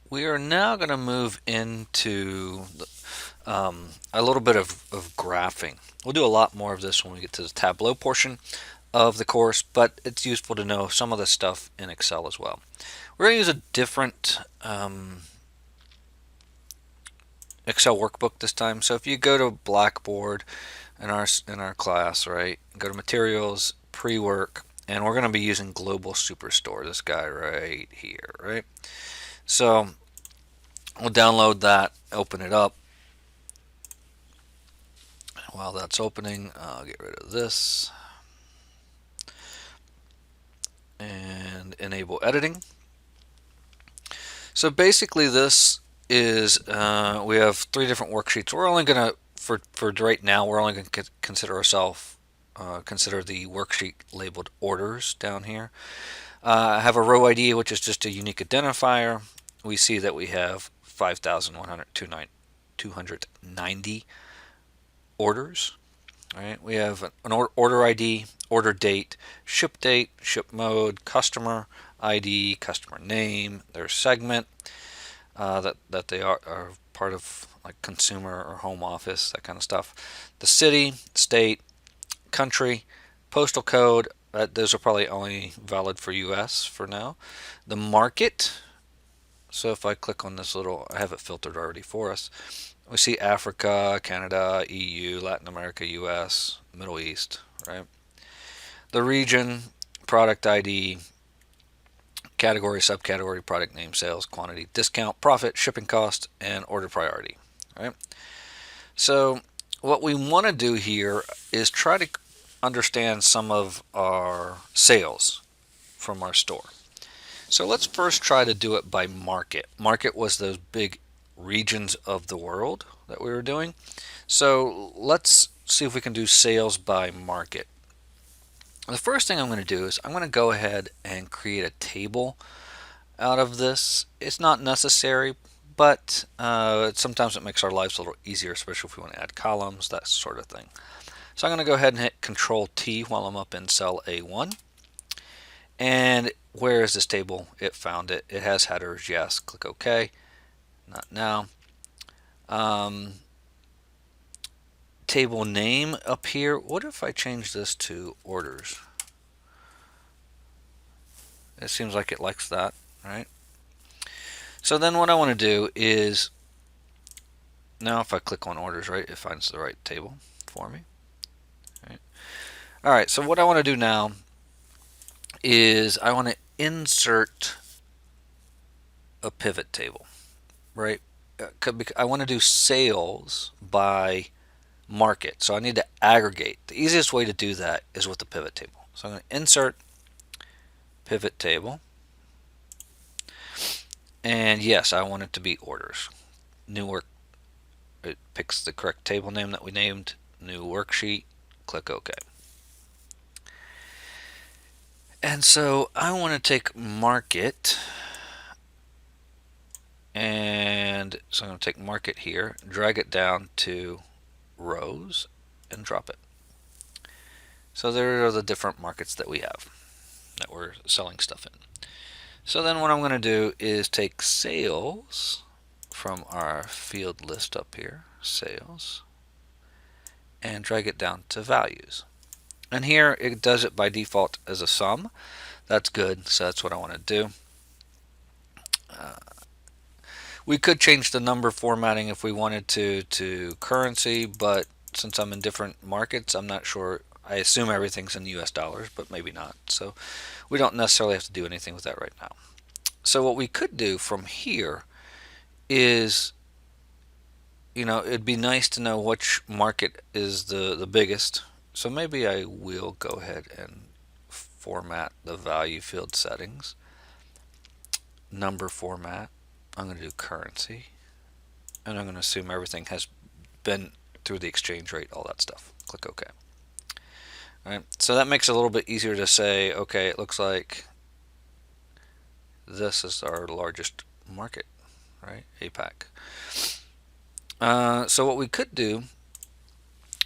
We are now going to move into a little bit of graphing. We'll do a lot more of this when we get to the Tableau portion of the course, but it's useful to know some of the stuff in Excel as well. We're going to use a different Excel workbook this time. So if you go to Blackboard in our class, right, go to Materials, Pre-Work, and we're going to be using Global Superstore, this guy right here, right? So we'll download that, open it up. While that's opening, I'll get rid of this and enable editing. So basically this is, we have three different worksheets. We're only going to, for right now, we're only going to consider the worksheet labeled orders down here. I have a row ID, which is just a unique identifier. We see that we have 5,190 orders. Right? We have an order ID, order date, ship mode, customer ID, customer name, their segment that they are part of, like consumer or home office, that kind of stuff. The city, state, country, postal code. Those are probably only valid for US for now. The market. So if I click on this little, I have it filtered already for us. We see Africa, Canada, EU, Latin America, US, Middle East, right? The region, product ID, category, subcategory, product name, sales, quantity, discount, profit, shipping cost, and order priority, right? So what we want to do here is try to understand some of our sales from our store. So let's first try to do it by market. Market was those big regions of the world that we were doing. So let's see if we can do sales by market. The first thing I'm going to do is I'm going to go ahead and create a table out of this. It's not necessary, but sometimes it makes our lives a little easier, especially if we want to add columns, that sort of thing. So I'm going to go ahead and hit Control T while I'm up in cell A1. And where is this table? It found it. It has headers, yes. Click OK. Not now. Table name up here. What if I change this to orders? It seems like it likes that, right? So then what I want to do is, now if I click on orders, right, it finds the right table for me. Right. All right, so what I want to do now is I want to insert a pivot table, right? I want to do sales by market. So I need to aggregate. The easiest way to do that is with the pivot table. So I'm going to insert pivot table. And yes, I want it to be orders. New work. It picks the correct table name that we named. New worksheet. Click OK. And so I want to take market. And so I'm going to take market here, drag it down to rows, and drop it. So there are the different markets that we have that we're selling stuff in. So then what I'm going to do is take sales from our field list up here, sales, and drag it down to values. And here it does it by default as a sum. That's good, so that's what I want to do. We could change the number formatting if we wanted to currency, but since I'm in different markets, I'm not sure. I assume everything's in US dollars, but maybe not. So we don't necessarily have to do anything with that right now. So what we could do from here is, it'd be nice to know which market is the biggest. So maybe I will go ahead and format the value field settings. Number format. I'm going to do currency. And I'm going to assume everything has been through the exchange rate, all that stuff. Click OK. All right. So that makes it a little bit easier to say, okay, it looks like this is our largest market, right? APAC. So what we could do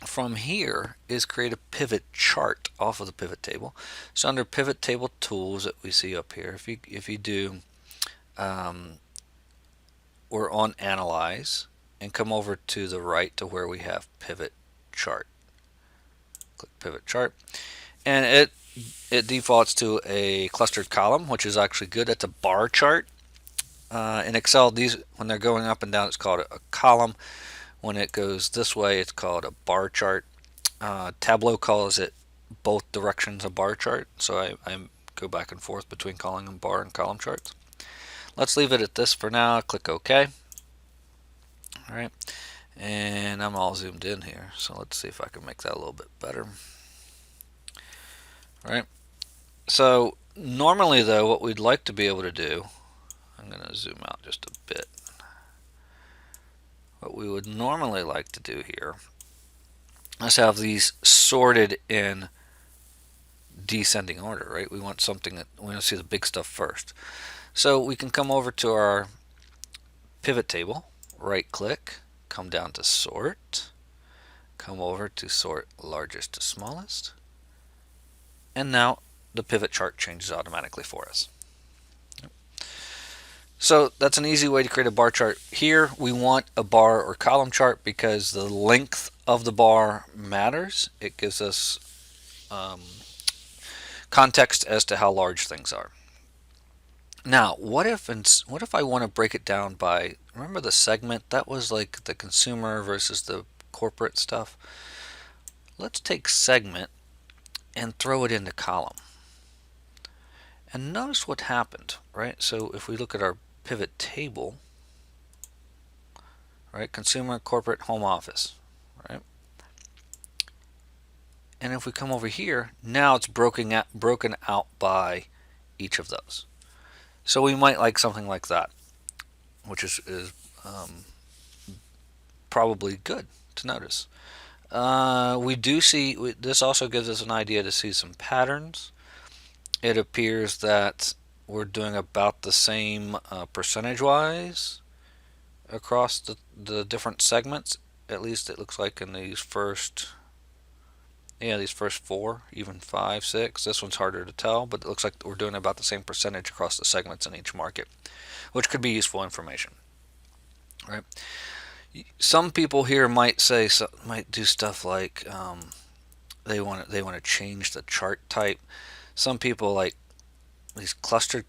from here is create a pivot chart off of the pivot table. So under pivot table tools that we see up here, if you do we're on Analyze and come over to the right to where we have Pivot Chart. Click Pivot Chart, and it defaults to a clustered column, which is actually good. It's a bar chart. In Excel, these, when they're going up and down, it's called a column. When it goes this way, it's called a bar chart. Tableau calls it both directions a bar chart, so I go back and forth between calling them bar and column charts. Let's leave it at this for now. Click OK. All right, and I'm all zoomed in here, so let's see if I can make that a little bit better. All right, so normally though, what we'd like to be able to do, I'm going to zoom out just a bit. What we would normally like to do here is have these sorted in descending order, right? We want something that we want to see the big stuff first. So we can come over to our pivot table, right click, come down to sort, come over to sort largest to smallest, and now the pivot chart changes automatically for us. So that's an easy way to create a bar chart. Here we want a bar or column chart because the length of the bar matters. It gives us context as to how large things are. Now, what if I want to break it down by, remember the segment? That was like the consumer versus the corporate stuff. Let's take segment and throw it into column. And notice what happened, right? So if we look at our pivot table, right, consumer, corporate, home office, right? And if we come over here, now it's broken out by each of those. So we might like something like that, which is probably good to notice. We do see, this also gives us an idea to see some patterns. It appears that we're doing about the same percentage-wise across the different segments. At least it looks like in these first, these first 4, even 5, 6. This one's harder to tell, but it looks like we're doing about the same percentage across the segments in each market, which could be useful information. Right? Some people here might do stuff like they want to change the chart type. Some people like these clustered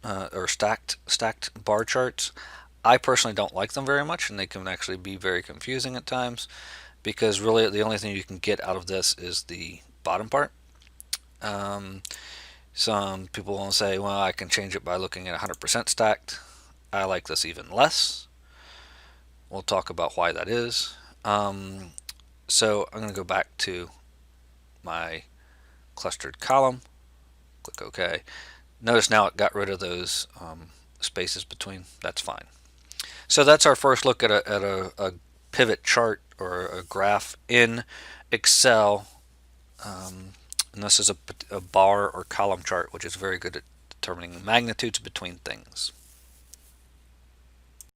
or stacked bar charts. I personally don't like them very much, and they can actually be very confusing at times because really the only thing you can get out of this is the bottom part. Some people will say, well, I can change it by looking at 100% stacked. I like this even less. We'll talk about why that is. So I'm going to go back to my clustered column, click OK. Notice now it got rid of those spaces between. That's fine. So that's our first look at a pivot chart or a graph in Excel. And this is a bar or column chart, which is very good at determining magnitudes between things.